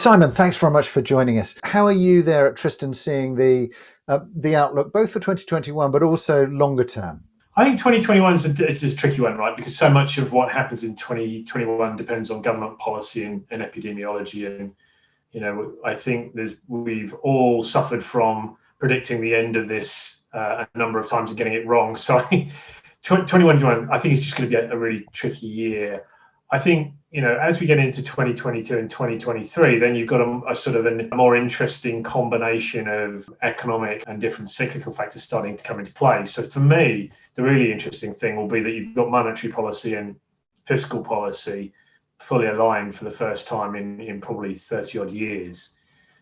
Simon, thanks very much for joining us. How are you there at Tristan seeing the outlook both for 2021 but also longer term? I think 2021 is a tricky one, right? Because so much of what happens in 2021 depends on government policy and epidemiology. And, I think we've all suffered from predicting the end of this a number of times and getting it wrong. So 2021, I think it's just going to be a really tricky year. I think, as we get into 2022 and 2023, then you've got a sort of a more interesting combination of economic and different cyclical factors starting to come into play. So for me, the really interesting thing will be that you've got monetary policy and fiscal policy fully aligned for the first time in probably 30 odd years.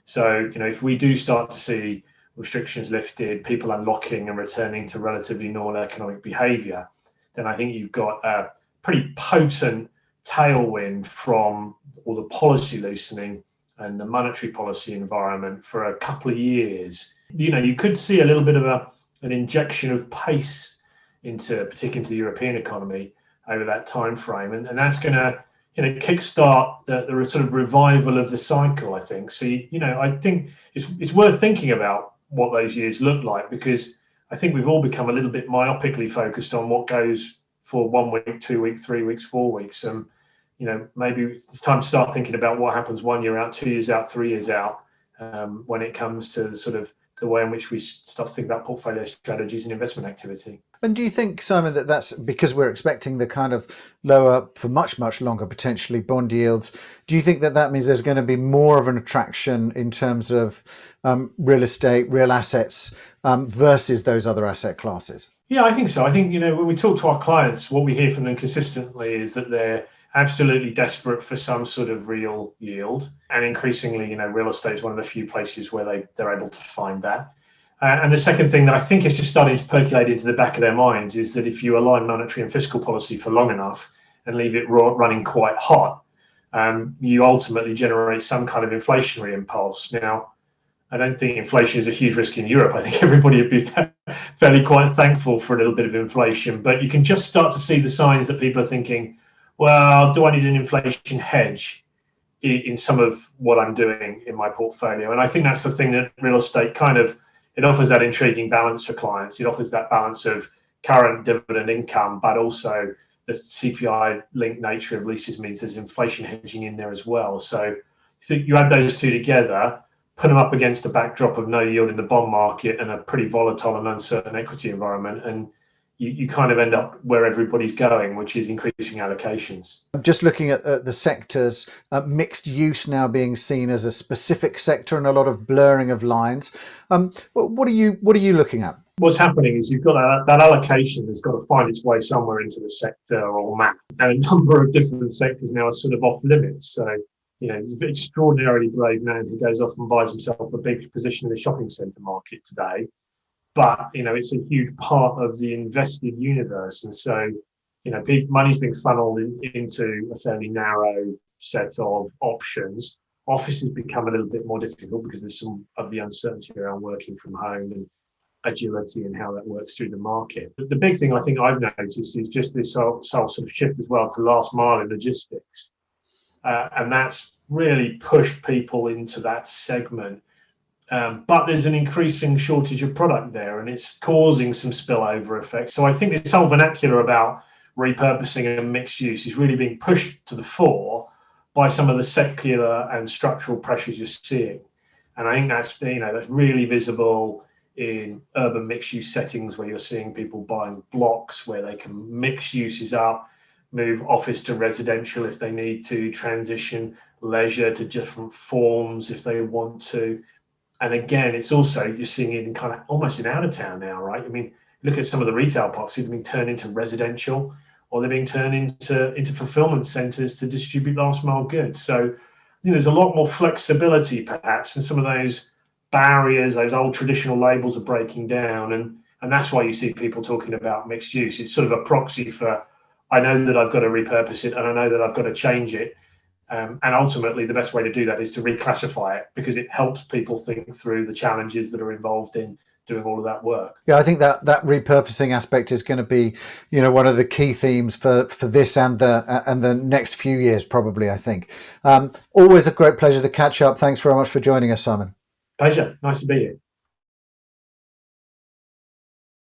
So, if we do start to see restrictions lifted, people unlocking and returning to relatively normal economic behaviour, then I think you've got a pretty potent tailwind from all the policy loosening and the monetary policy environment for a couple of years. You could see a little bit of an injection of pace particularly into the European economy over that time frame, and that's going to kickstart the sort of revival of the cycle, I think. So I think it's worth thinking about what those years look like, because I think we've all become a little bit myopically focused on what goes for 1 week, 2 weeks, 3 weeks, 4 weeks. Maybe it's time to start thinking about what happens 1 year out, 2 years out, 3 years out, when it comes to sort of the way in which we start to think about portfolio strategies and investment activity. And do you think, Simon, that's because we're expecting the kind of lower, for much, much longer, potentially bond yields? Do you think that means there's going to be more of an attraction in terms of real estate, real assets versus those other asset classes? Yeah, I think so. I think, when we talk to our clients, what we hear from them consistently is that they're absolutely desperate for some sort of real yield. And increasingly, real estate is one of the few places where they're able to find that. And the second thing that I think is just starting to percolate into the back of their minds is that if you align monetary and fiscal policy for long enough and leave it running quite hot, you ultimately generate some kind of inflationary impulse. Now, I don't think inflation is a huge risk in Europe. I think everybody would be fairly quite thankful for a little bit of inflation. But you can just start to see the signs that people are thinking, well, do I need an inflation hedge in some of what I'm doing in my portfolio? And I think that's the thing that real estate it offers that intriguing balance for clients. It offers that balance of current dividend income, but also the CPI-linked nature of leases means there's inflation hedging in there as well. So you add those two together, put them up against a backdrop of no yield in the bond market and a pretty volatile and uncertain equity environment, and you kind of end up where everybody's going, which is increasing allocations. Just looking at the sectors, mixed use now being seen as a specific sector and a lot of blurring of lines. What are you looking at? What's happening is you've got that allocation that's got to find its way somewhere into the sector or map, and a number of different sectors now are sort of off limits. So there's an extraordinarily brave man who goes off and buys himself a big position in the shopping centre market today. But, it's a huge part of the invested universe. And so, money's being funneled into a fairly narrow set of options. Office has become a little bit more difficult because there's some of the uncertainty around working from home and agility and how that works through the market. But the big thing I think I've noticed is just this whole sort of shift as well to last mile in logistics. And that's really pushed people into that segment. But there's an increasing shortage of product there, and it's causing some spillover effects. So I think this whole vernacular about repurposing and mixed use is really being pushed to the fore by some of the secular and structural pressures you're seeing. And I think that's really visible in urban mixed use settings where you're seeing people buying blocks where they can mix uses up, move office to residential if they need to, transition leisure to different forms if they want to. And again, it's also, you're seeing it in kind of almost in out of town now, right? I mean, look at some of the retail parks, either being turned into residential or they're being turned into fulfillment centres to distribute last mile goods. So there's a lot more flexibility perhaps, and some of those barriers, those old traditional labels are breaking down. And that's why you see people talking about mixed use. It's sort of a proxy for, I know that I've got to repurpose it and I know that I've got to change it. And ultimately, the best way to do that is to reclassify it, because it helps people think through the challenges that are involved in doing all of that work. Yeah, I think that repurposing aspect is going to be, one of the key themes for this and the next few years, probably. I think. Always a great pleasure to catch up. Thanks very much for joining us, Simon. Pleasure. Nice to be here.